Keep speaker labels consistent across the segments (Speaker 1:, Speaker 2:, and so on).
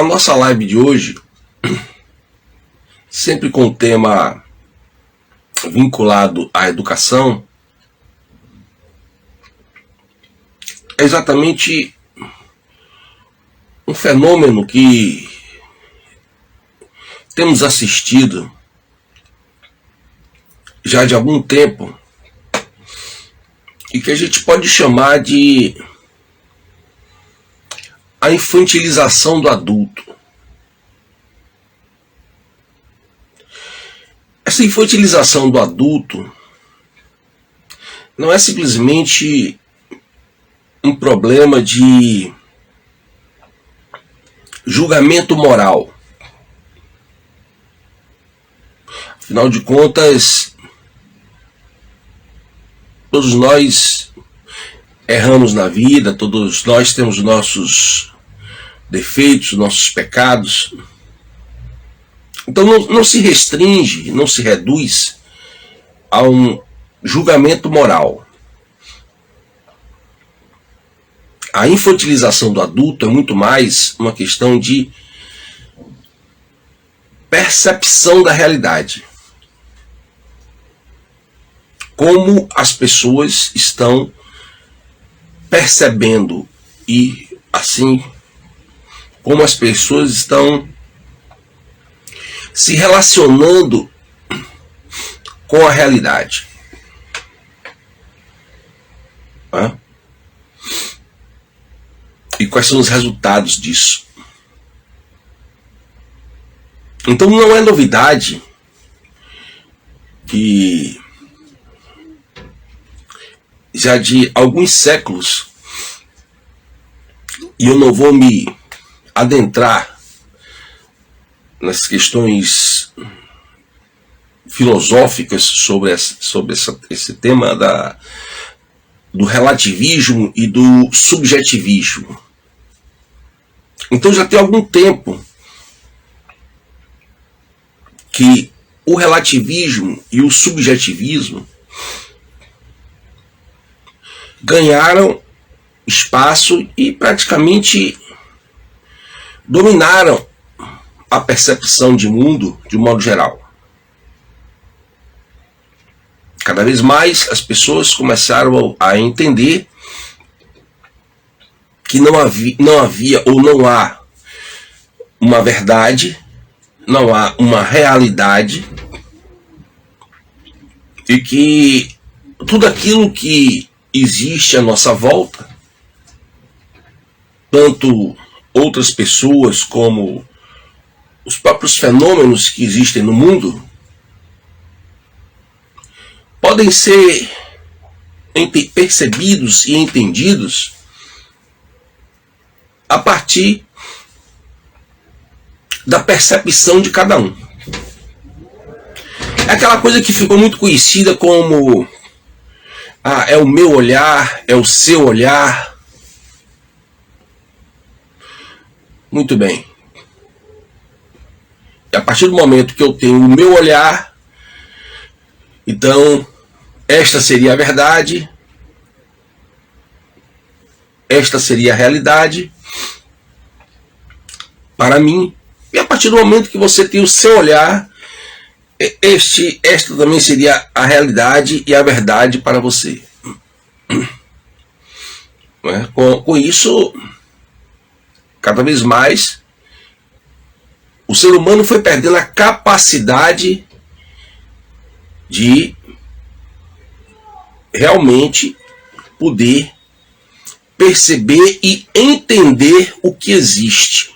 Speaker 1: nossa live de hoje, sempre com o tema vinculado à educação, é exatamente um fenômeno que temos assistido já de algum tempo e que a gente pode chamar de a infantilização do adulto. Essa infantilização do adulto não é simplesmente um problema de julgamento moral. Afinal de contas, todos nós erramos na vida, todos nós temos nossos defeitos, nossos pecados. Então não se restringe, não se reduz a um julgamento moral. A infantilização do adulto é muito mais uma questão de percepção da realidade. Como as pessoas estão percebendo e assim como as pessoas estão se relacionando com a realidade. E quais são os resultados disso? Então não é novidade que já de alguns séculos, e eu não vou me adentrar nas questões filosóficas sobre esse tema do relativismo e do subjetivismo. Então já tem algum tempo que o relativismo e o subjetivismo ganharam espaço e praticamente dominaram a percepção de mundo de um modo geral. Cada vez mais as pessoas começaram a entender que não havia ou não há uma verdade, não há uma realidade, e que tudo aquilo que existe à nossa volta, tanto outras pessoas como os próprios fenômenos que existem no mundo, podem ser percebidos e entendidos a partir da percepção de cada um. É aquela coisa que ficou muito conhecida como é o meu olhar, é o seu olhar. Muito bem. E a partir do momento que eu tenho o meu olhar, então esta seria a verdade, esta seria a realidade para mim. E a partir do momento que você tem o seu olhar, esta também seria a realidade e a verdade para você. Com isso, cada vez mais, o ser humano foi perdendo a capacidade de realmente poder perceber e entender o que existe,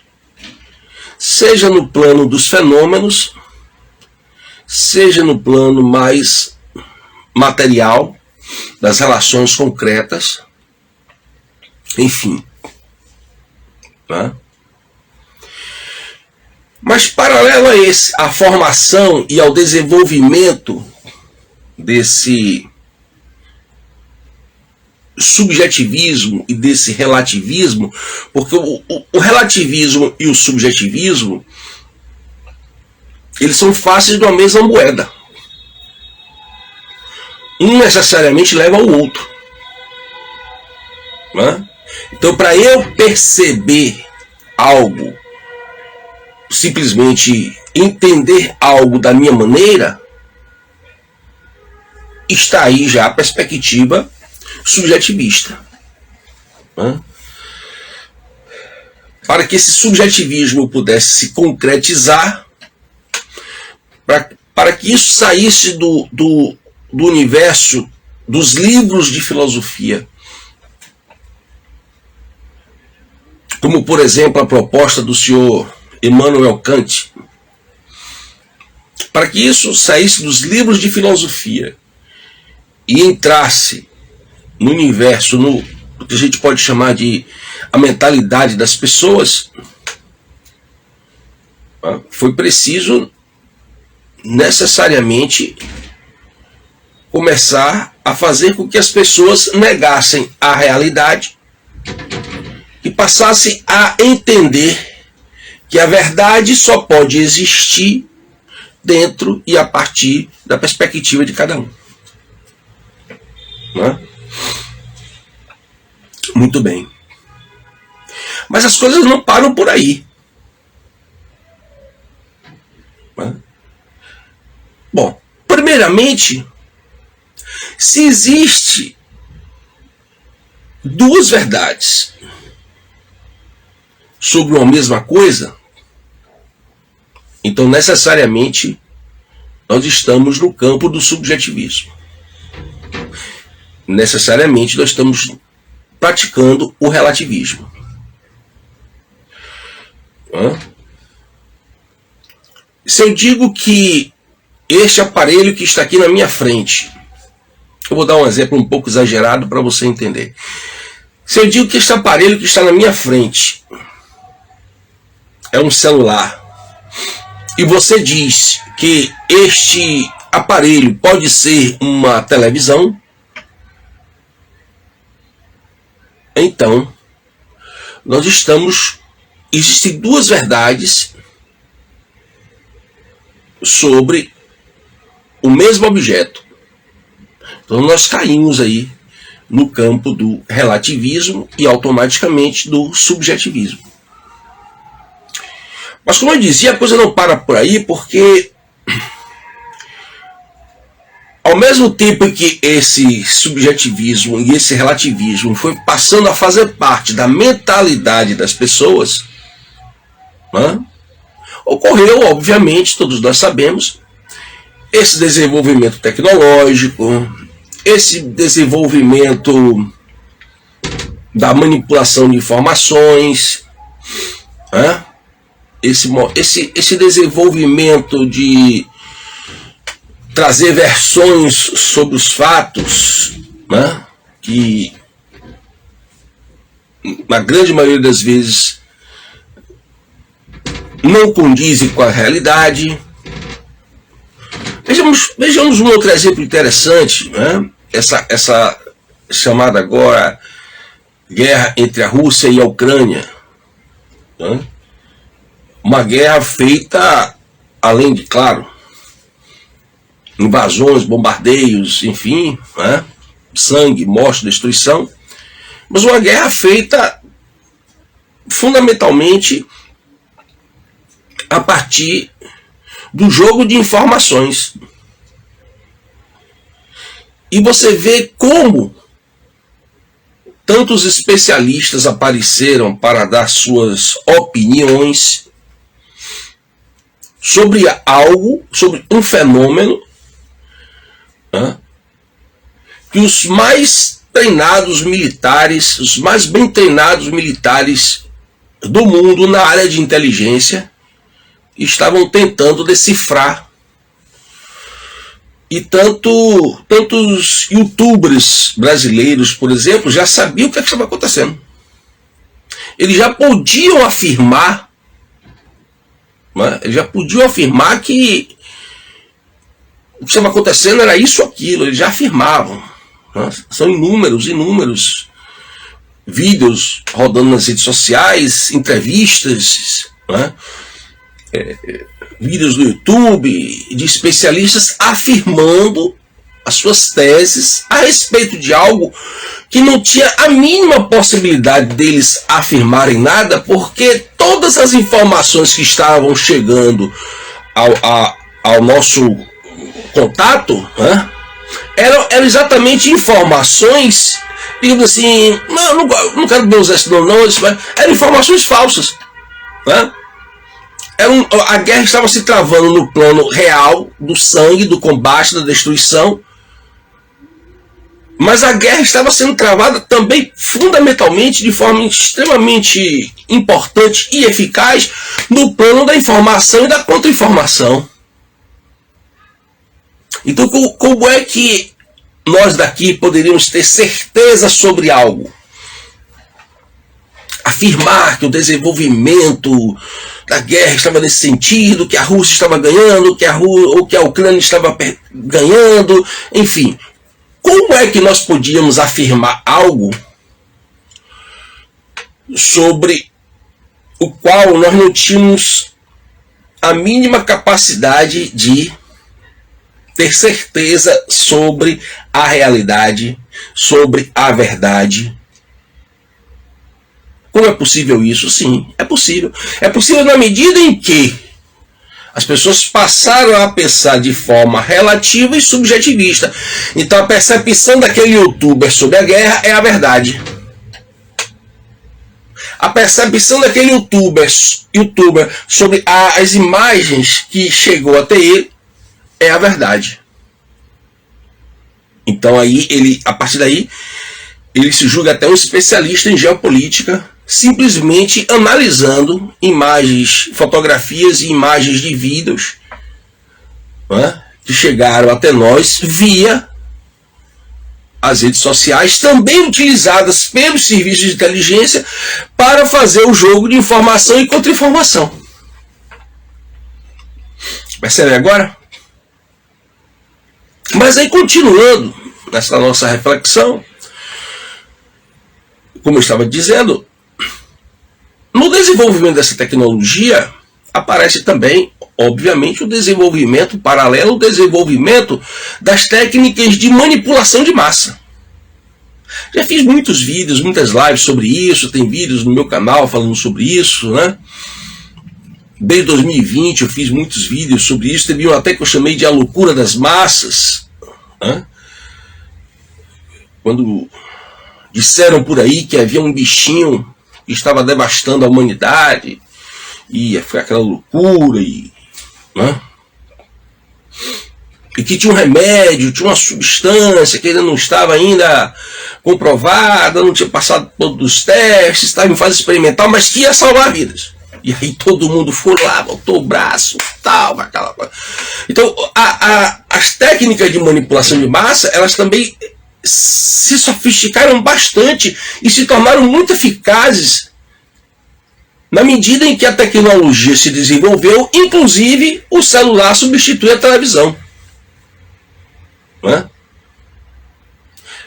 Speaker 1: seja no plano dos fenômenos, seja no plano mais material, das relações concretas, enfim. Mas paralelo à formação e ao desenvolvimento desse subjetivismo e desse relativismo, porque o relativismo e o subjetivismo, eles são faces de uma mesma moeda. Um necessariamente leva ao outro. Então, para eu perceber algo simplesmente entender algo da minha maneira, está aí já a perspectiva subjetivista. Para que esse subjetivismo pudesse se concretizar, para que isso saísse do universo dos livros de filosofia, como por exemplo a proposta do senhor Immanuel Kant, para que isso saísse dos livros de filosofia e entrasse no universo, no que a gente pode chamar de a mentalidade das pessoas, foi preciso necessariamente começar a fazer com que as pessoas negassem a realidade e passassem a entender que a verdade só pode existir dentro e a partir da perspectiva de cada um. Muito bem. Mas as coisas não param por aí. Bom, primeiramente, se existe duas verdades sobre uma mesma coisa, então necessariamente nós estamos no campo do subjetivismo. Necessariamente nós estamos praticando o relativismo. Se eu digo que este aparelho que está aqui na minha frente, eu vou dar um exemplo um pouco exagerado para você entender. Se eu digo que este aparelho que está na minha frente é um celular, e você diz que este aparelho pode ser uma televisão, então existem duas verdades sobre o mesmo objeto. Então nós caímos aí no campo do relativismo e automaticamente do subjetivismo. Mas como eu dizia, a coisa não para por aí, porque ao mesmo tempo que esse subjetivismo e esse relativismo foi passando a fazer parte da mentalidade das pessoas, ocorreu, obviamente, todos nós sabemos, esse desenvolvimento tecnológico, esse desenvolvimento da manipulação de informações, esse desenvolvimento de trazer versões sobre os fatos, que na grande maioria das vezes não condizem com a realidade. Vejamos um outro exemplo interessante, essa chamada agora guerra entre a Rússia e a Ucrânia. Uma guerra feita, além de, claro, invasões, bombardeios, enfim, sangue, morte, destruição, mas uma guerra feita fundamentalmente a partir do jogo de informações. E você vê como tantos especialistas apareceram para dar suas opiniões sobre algo, sobre um fenômeno, que os mais treinados militares, os mais bem treinados militares do mundo na área de inteligência estavam tentando decifrar. E tantos youtubers brasileiros, por exemplo, já sabiam o que estava acontecendo. Eles já podiam afirmar, que o que estava acontecendo era isso ou aquilo. Eles já afirmavam. São inúmeros vídeos rodando nas redes sociais, entrevistas, vídeos no YouTube de especialistas afirmando as suas teses a respeito de algo que não tinha a mínima possibilidade deles afirmarem nada, porque todas as informações que estavam chegando ao nosso contato, né, eram exatamente informações, digamos assim, não quero bem usar esse nome não, eram informações falsas, né? A guerra estava se travando no plano real, do sangue, do combate, da destruição, mas a guerra estava sendo travada também, fundamentalmente, de forma extremamente importante e eficaz, no plano da informação e da contra-informação. Então, como é que nós daqui poderíamos ter certeza sobre algo? Afirmar que o desenvolvimento da guerra estava nesse sentido, que a Rússia estava ganhando, ou que a Ucrânia estava ganhando, enfim. Como é que nós podíamos afirmar algo sobre o qual nós não tínhamos a mínima capacidade de ter certeza sobre a realidade, sobre a verdade? Como é possível isso? Sim, é possível. É possível na medida em que as pessoas passaram a pensar de forma relativa e subjetivista. Então a percepção daquele youtuber sobre a guerra é a verdade. A percepção daquele youtuber sobre as imagens que chegou até ele é a verdade. Então aí a partir daí ele se julga até um especialista em geopolítica, simplesmente analisando imagens, fotografias e imagens de vídeos, né, que chegaram até nós via as redes sociais, também utilizadas pelos serviços de inteligência para fazer o jogo de informação e contra-informação. Percebe agora? Mas aí, continuando nessa nossa reflexão, como eu estava dizendo, no desenvolvimento dessa tecnologia aparece também, obviamente, o desenvolvimento paralelo, o desenvolvimento das técnicas de manipulação de massa. Já fiz muitos vídeos, muitas lives sobre isso, tem vídeos no meu canal falando sobre isso, né? Desde 2020 eu fiz muitos vídeos sobre isso, teve um até que eu chamei de a loucura das massas, né? Quando disseram por aí que havia um bichinho que estava devastando a humanidade, e foi aquela loucura, né? E que tinha um remédio, tinha uma substância que ainda não estava ainda comprovada, não tinha passado todos os testes, estava em fase experimental, mas que ia salvar vidas. E aí todo mundo foi lá, botou o braço, tal, aquela coisa. Então, as técnicas de manipulação de massa, elas também se sofisticaram bastante e se tornaram muito eficazes na medida em que a tecnologia se desenvolveu, inclusive o celular substitui a televisão. Né?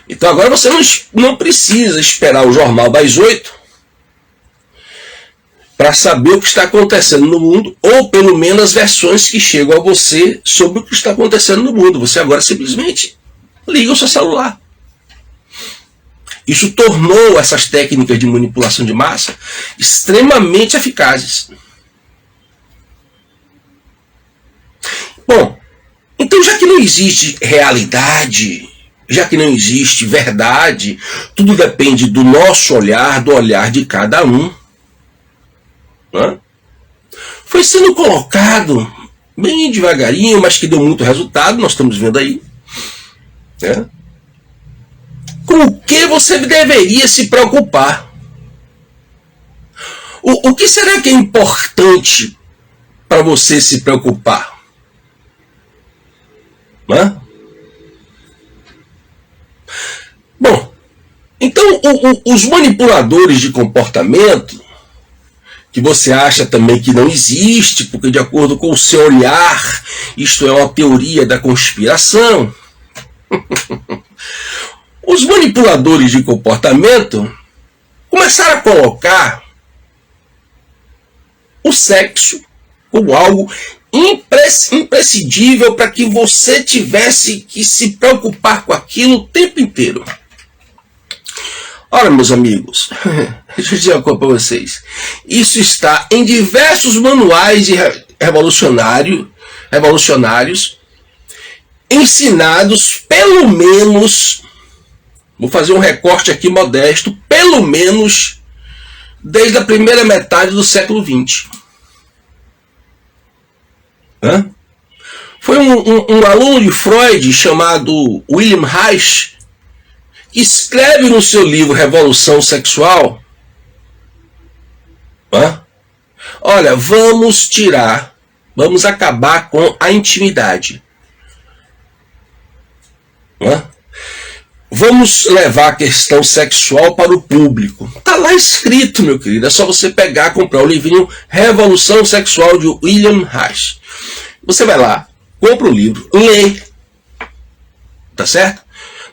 Speaker 1: Então agora você não precisa esperar o Jornal das 8 para saber o que está acontecendo no mundo, ou pelo menos as versões que chegam a você sobre o que está acontecendo no mundo. Você agora simplesmente liga o seu celular. Isso tornou essas técnicas de manipulação de massa extremamente eficazes. Bom, então já que não existe realidade, já que não existe verdade, tudo depende do nosso olhar, do olhar de cada um. Né? Foi sendo colocado bem devagarinho, mas que deu muito resultado, nós estamos vendo aí. Né? Com o que você deveria se preocupar? O que será que é importante para você se preocupar? Né? Bom, então os manipuladores de comportamento, que você acha também que não existe, porque de acordo com o seu olhar, isto é uma teoria da conspiração. Os manipuladores de comportamento começaram a colocar o sexo como algo imprescindível para que você tivesse que se preocupar com aquilo o tempo inteiro. Ora, meus amigos, deixa eu dizer uma coisa para vocês. Isso está em diversos manuais de revolucionários, ensinados pelo menos, vou fazer um recorte aqui modesto, pelo menos desde a primeira metade do século XX. Foi um aluno de Freud chamado William Reich que escreve no seu livro Revolução Sexual, olha, vamos acabar com a intimidade. Vamos levar a questão sexual para o público. Está lá escrito, meu querido. É só você pegar, comprar o livrinho Revolução Sexual de William Reich. Você vai lá, compra o livro, lê. Tá certo?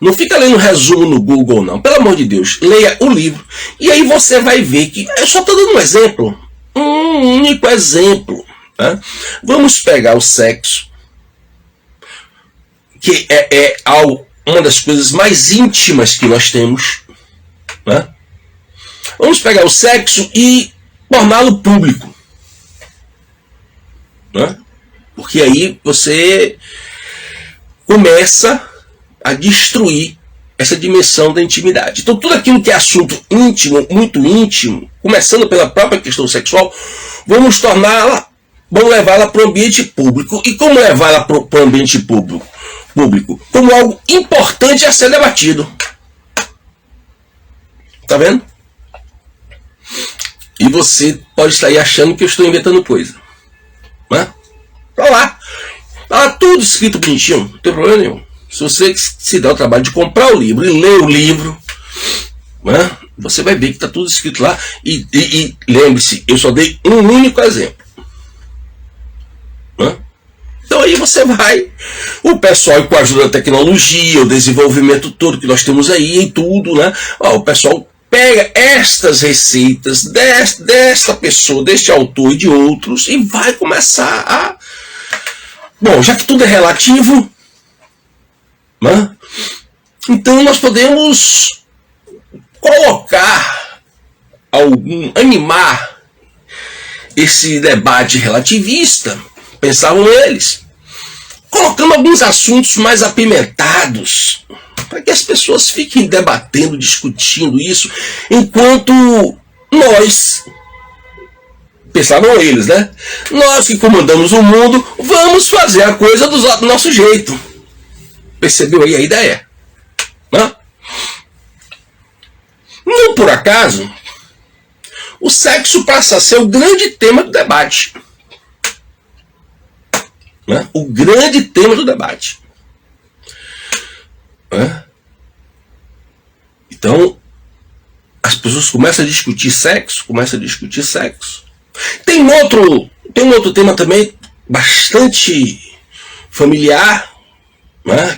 Speaker 1: Não fica lendo resumo no Google, não. Pelo amor de Deus, leia o livro. E aí você vai ver que... Eu só estou dando um exemplo. Um único exemplo. Vamos pegar o sexo, que é uma das coisas mais íntimas que nós temos. Vamos pegar o sexo e torná-lo público. Porque aí você começa a destruir essa dimensão da intimidade. Então tudo aquilo que é assunto íntimo, muito íntimo, começando pela própria questão sexual, vamos levá-la para o ambiente público. E como levá-la para o ambiente público? Como algo importante a ser debatido. Tá vendo? E você pode estar aí achando que eu estou inventando coisa. Tá lá tudo escrito bonitinho, não tem problema nenhum. Se você se dá o trabalho de comprar o livro e ler o livro, você vai ver que está tudo escrito lá. E lembre-se, eu só dei um único exemplo. Então aí você vai, o pessoal com a ajuda da tecnologia, o desenvolvimento todo que nós temos aí e tudo, o pessoal pega estas receitas desta pessoa, deste autor e de outros e vai começar a... Bom, já que tudo é relativo, então nós podemos animar esse debate relativista, pensavam eles, colocando alguns assuntos mais apimentados, para que as pessoas fiquem debatendo, discutindo isso, enquanto nós, pensavam eles, nós que comandamos o mundo, vamos fazer a coisa do nosso jeito. Percebeu aí a ideia? Não por acaso, o sexo passa a ser o grande tema do debate. O grande tema do debate. Então, as pessoas começam a discutir sexo, Tem um outro tema também bastante familiar,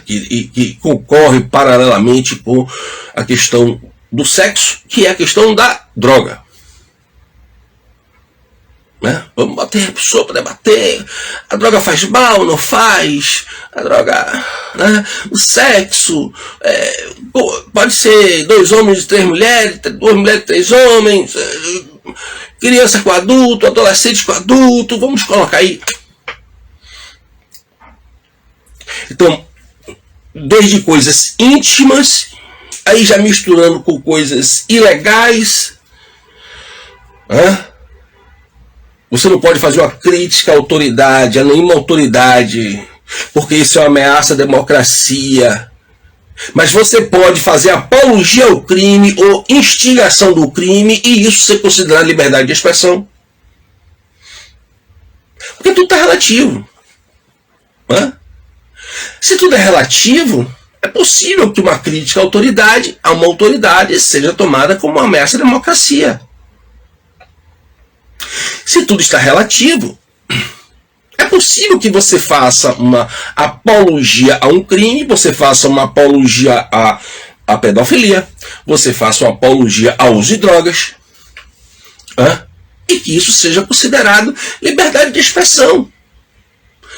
Speaker 1: que concorre paralelamente com a questão do sexo, que é a questão da droga. Vamos bater a pessoa para debater. A droga faz mal, não faz? A droga, o sexo, pode ser 2 homens e 3 mulheres, 2 mulheres e 3 homens, criança com adulto, adolescente com adulto, vamos colocar aí. Então, desde coisas íntimas, aí já misturando com coisas ilegais. Você não pode fazer uma crítica à autoridade, a nenhuma autoridade, porque isso é uma ameaça à democracia. Mas você pode fazer apologia ao crime ou instigação do crime e isso ser considerado liberdade de expressão. Porque tudo está relativo. Se tudo é relativo, é possível que uma crítica à autoridade, a uma autoridade, seja tomada como uma ameaça à democracia. Se tudo está relativo, é possível que você faça uma apologia a um crime, você faça uma apologia à pedofilia, você faça uma apologia ao uso de drogas, e que isso seja considerado liberdade de expressão.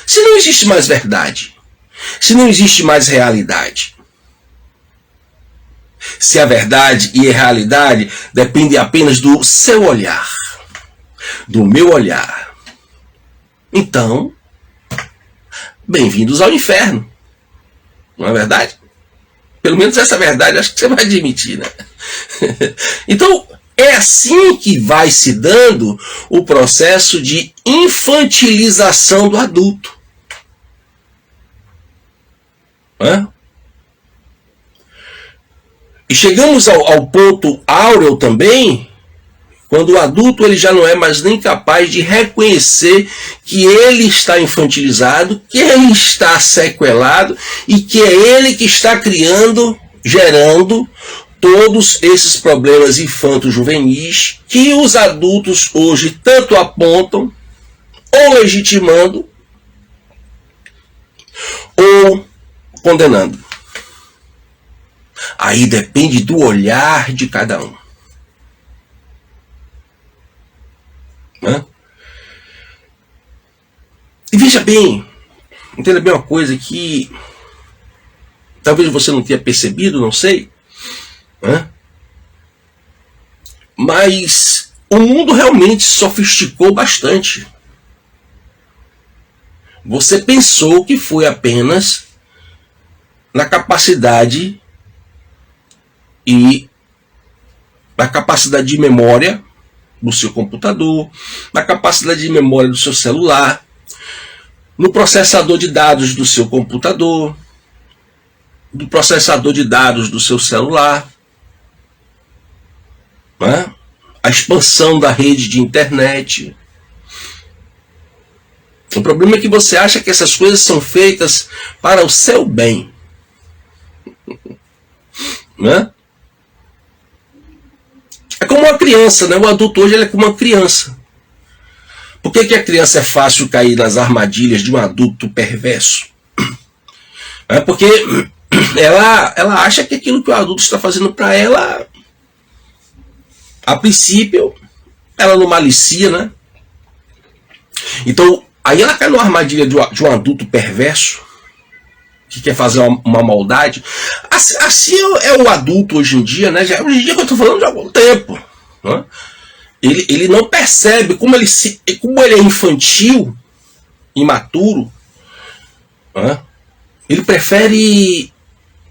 Speaker 1: Se não existe mais verdade, se não existe mais realidade, Se a verdade e a realidade dependem apenas do seu olhar, do meu olhar, então, bem-vindos ao inferno. Não é verdade? Pelo menos essa verdade acho que você vai admitir, né? Então, é assim que vai se dando o processo de infantilização do adulto. Hã? E chegamos ao ponto áureo também, quando o adulto ele já não é mais nem capaz de reconhecer que ele está infantilizado, que ele está sequelado e que é ele que está criando, gerando todos esses problemas infanto-juvenis que os adultos hoje tanto apontam, ou legitimando, ou condenando. Aí depende do olhar de cada um. E veja bem, entenda bem uma coisa que talvez você não tenha percebido, não sei, mas o mundo realmente sofisticou bastante. Você pensou que foi apenas na capacidade e na capacidade de memória do seu computador, na capacidade de memória do seu celular, no processador de dados do seu computador, do processador de dados do seu celular, a expansão da rede de internet. O problema é que você acha que essas coisas são feitas para o seu bem. É como uma criança, né? O adulto hoje ele é como uma criança. Por que a criança é fácil cair nas armadilhas de um adulto perverso? Porque ela acha que aquilo que o adulto está fazendo para ela, a princípio, ela não malicia, né? Então, aí ela cai numa armadilha de um adulto perverso, que quer fazer uma maldade. Assim é o adulto hoje em dia, né? Hoje em dia que eu estou falando de algum tempo. Né? Ele não percebe como ele é infantil, imaturo. Né? Ele prefere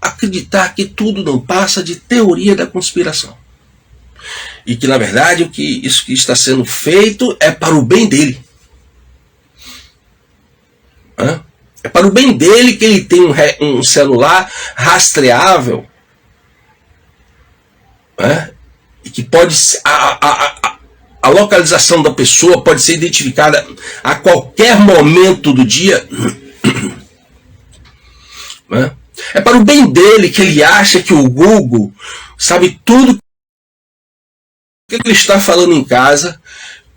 Speaker 1: acreditar que tudo não passa de teoria da conspiração. E que, na verdade, isso que está sendo feito é para o bem dele. É para o bem dele que ele tem um celular rastreável, e que pode a localização da pessoa pode ser identificada a qualquer momento do dia. É para o bem dele que ele acha que o Google sabe tudo que ele está falando em casa,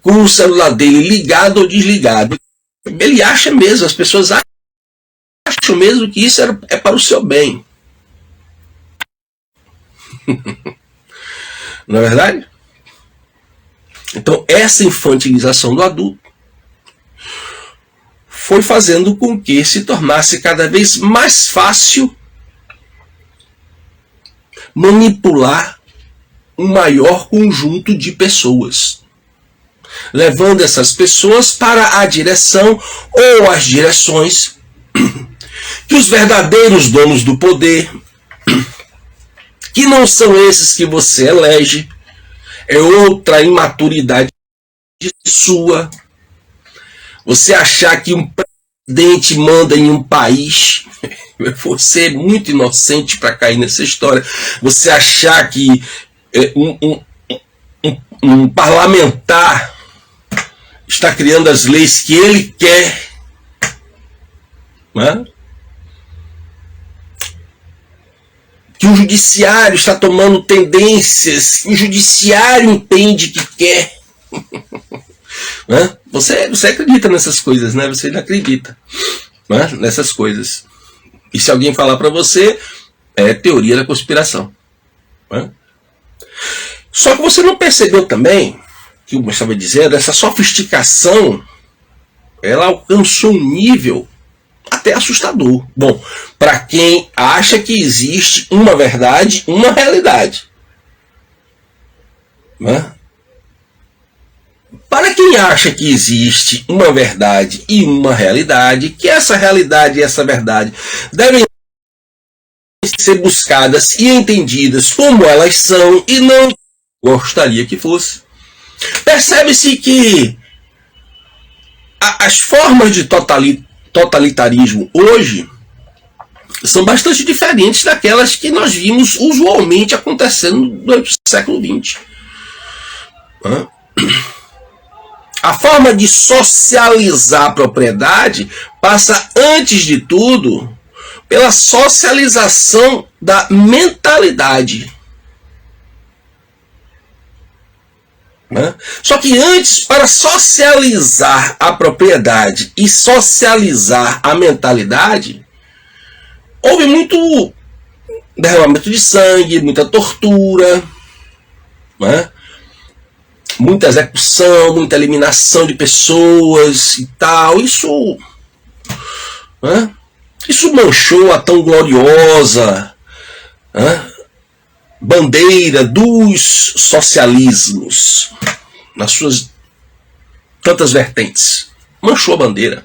Speaker 1: com o celular dele ligado ou desligado. Ele acha mesmo, as pessoas acham mesmo que isso é para o seu bem. Não é verdade? Então, essa infantilização do adulto foi fazendo com que se tornasse cada vez mais fácil manipular um maior conjunto de pessoas, levando essas pessoas para a direção ou as direções que os verdadeiros donos do poder, que não são esses que você elege, é outra imaturidade sua. Você achar que um presidente manda em um país, você é muito inocente para cair nessa história. Você achar que um parlamentar está criando as leis que ele quer, que o judiciário está tomando tendências que o judiciário entende que quer. Você acredita nessas coisas, né? Você não acredita nessas coisas. E se alguém falar para você, é teoria da conspiração. Só que você não percebeu também, que eu estava dizendo, essa sofisticação, ela alcançou um nível até assustador. Bom, para quem acha que existe uma verdade, uma realidade. Né? Para quem acha que existe uma verdade e uma realidade, que essa realidade e essa verdade devem ser buscadas e entendidas como elas são e não gostaria que fosse. Percebe-se que as formas de totalitarismo hoje são bastante diferentes daquelas que nós vimos usualmente acontecendo durante o século XX. A forma de socializar a propriedade passa, antes de tudo, pela socialização da mentalidade. Só que antes, para socializar a propriedade e socializar a mentalidade, houve muito derramamento de sangue, muita tortura, muita execução, muita eliminação de pessoas e tal. Isso manchou a tão gloriosa bandeira dos socialismos nas suas tantas vertentes. Manchou a bandeira.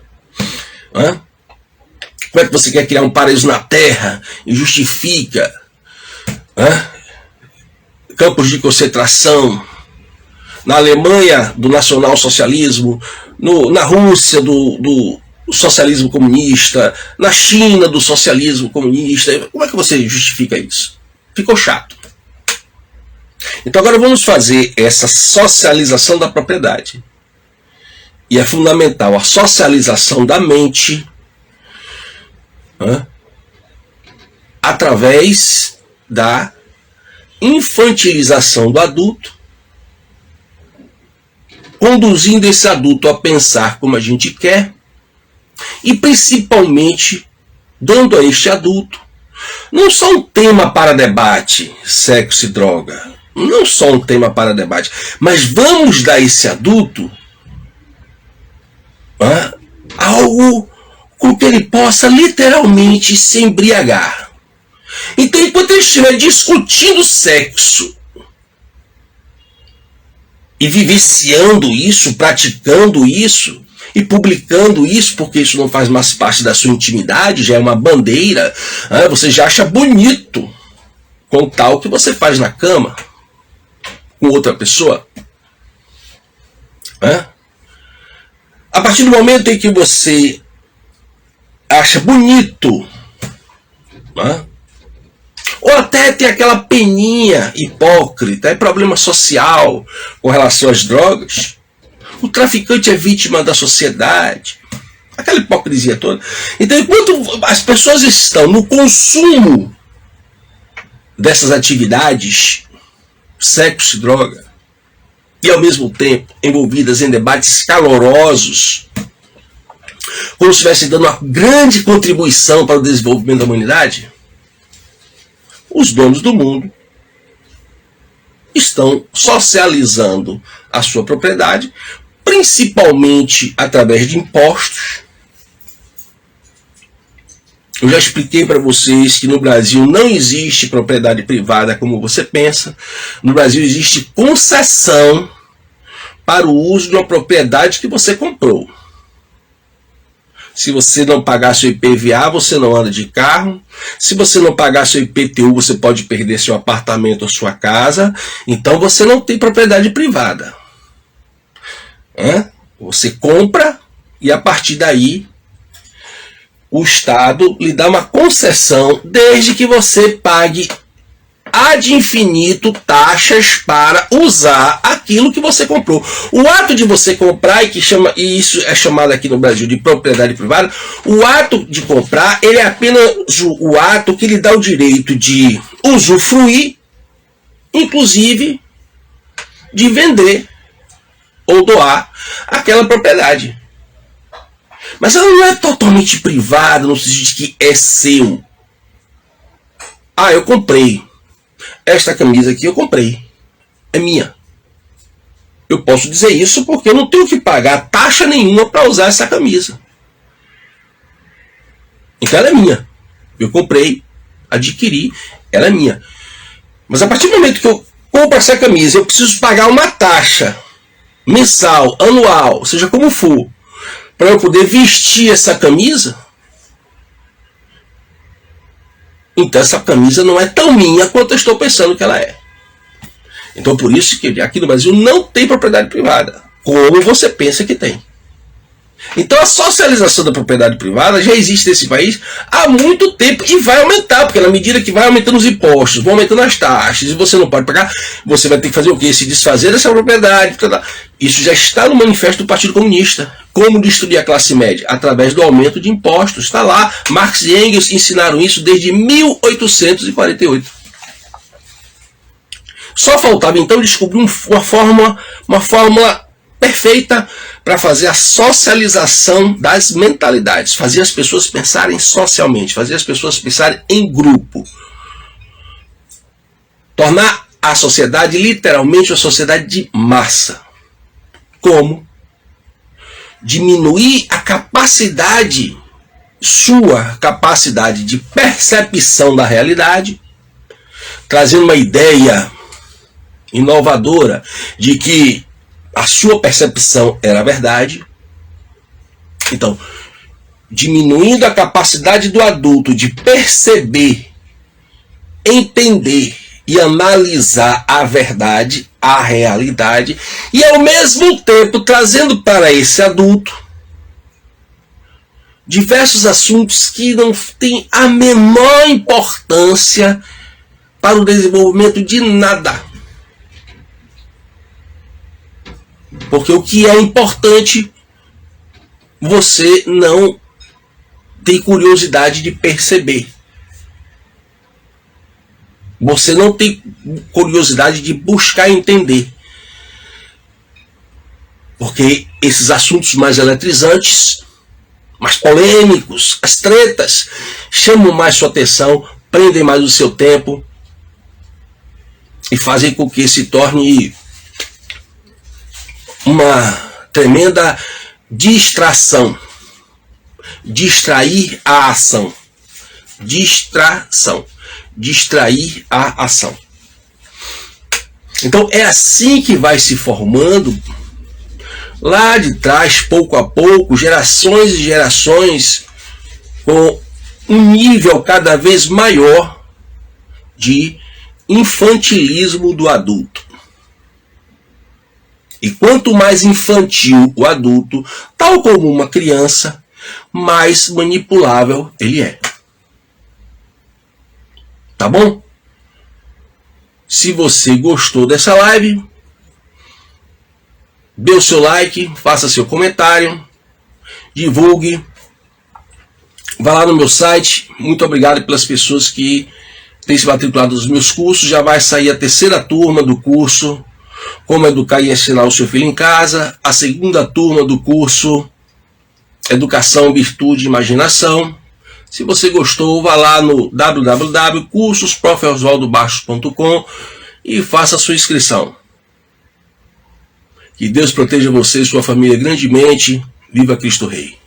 Speaker 1: Como é que você quer criar um paraíso na Terra e justifica campos de concentração na Alemanha do nacionalsocialismo, na Rússia do socialismo comunista, na China do socialismo comunista? Como é que você justifica isso? Ficou chato. Então agora vamos fazer essa socialização da propriedade. E é fundamental a socialização da mente através da infantilização do adulto, conduzindo esse adulto a pensar como a gente quer e principalmente dando a este adulto não só um tema para debate, sexo e droga, não só um tema para debate, mas vamos dar a esse adulto algo com que ele possa literalmente se embriagar. Então, enquanto ele estiver discutindo sexo e vivenciando isso, praticando isso e publicando isso, porque isso não faz mais parte da sua intimidade, já é uma bandeira, você já acha bonito com tal que você faz na cama com outra pessoa. A partir do momento em que você acha bonito, ou até tem aquela peninha hipócrita, é problema social com relação às drogas, o traficante é vítima da sociedade, aquela hipocrisia toda. Então, enquanto as pessoas estão no consumo dessas atividades, sexo e droga, e ao mesmo tempo envolvidas em debates calorosos, como se estivesse dando uma grande contribuição para o desenvolvimento da humanidade, os donos do mundo estão socializando a sua propriedade, principalmente através de impostos. Eu já expliquei para vocês que no Brasil não existe propriedade privada como você pensa. No Brasil existe concessão para o uso de uma propriedade que você comprou. Se você não pagar seu IPVA, você não anda de carro. Se você não pagar seu IPTU, você pode perder seu apartamento ou sua casa. Então você não tem propriedade privada. Você compra e a partir daí o Estado lhe dá uma concessão desde que você pague ad infinito taxas para usar aquilo que você comprou. O ato de você comprar, e isso é chamado aqui no Brasil de propriedade privada, o ato de comprar, ele é apenas o ato que lhe dá o direito de usufruir, inclusive de vender ou doar aquela propriedade. Mas ela não é totalmente privada no sentido de que é seu. Eu comprei. Esta camisa aqui eu comprei. É minha. Eu posso dizer isso porque eu não tenho que pagar taxa nenhuma para usar essa camisa. Então ela é minha. Eu comprei, adquiri, ela é minha. Mas a partir do momento que eu compro essa camisa, eu preciso pagar uma taxa mensal, anual, seja como for, para eu poder vestir essa camisa, então essa camisa não é tão minha quanto eu estou pensando que ela é. Então por isso que aqui no Brasil não tem propriedade privada, como você pensa que tem. Então a socialização da propriedade privada já existe nesse país há muito tempo e vai aumentar, porque na medida que vai aumentando os impostos, vão aumentando as taxas, e você não pode pagar, você vai ter que fazer o quê? Se desfazer dessa propriedade. Isso já está no manifesto do Partido Comunista. Como destruir a classe média? Através do aumento de impostos. Está lá. Marx e Engels ensinaram isso desde 1848. Só faltava então descobrir uma fórmula perfeita para fazer a socialização das mentalidades, fazer as pessoas pensarem socialmente, fazer as pessoas pensarem em grupo. Tornar a sociedade literalmente uma sociedade de massa. Como? Diminuir a capacidade, sua capacidade de percepção da realidade, trazendo uma ideia inovadora de que a sua percepção era a verdade. Então, diminuindo a capacidade do adulto de perceber, entender e analisar a verdade, a realidade, e ao mesmo tempo trazendo para esse adulto diversos assuntos que não têm a menor importância para o desenvolvimento de nada. Porque o que é importante, você não tem curiosidade de perceber. Você não tem curiosidade de buscar entender. Porque esses assuntos mais eletrizantes, mais polêmicos, as tretas, chamam mais sua atenção, prendem mais o seu tempo e fazem com que se torne uma tremenda distração. Distrair a ação. Distração. Distrair a ação. Então é assim que vai se formando, lá de trás, pouco a pouco, gerações e gerações, com um nível cada vez maior de infantilismo do adulto. E quanto mais infantil o adulto, tal como uma criança, mais manipulável ele é. Tá bom? Se você gostou dessa live, dê o seu like, faça seu comentário, divulgue, vá lá no meu site. Muito obrigado pelas pessoas que têm se matriculado nos meus cursos. Já vai sair a 3ª turma do curso Como Educar e Ensinar o Seu Filho em Casa, a 2ª turma do curso Educação, Virtude e Imaginação. Se você gostou, vá lá no www.cursosprofoswaldobastos.com e faça a sua inscrição. Que Deus proteja você e sua família grandemente. Viva Cristo Rei!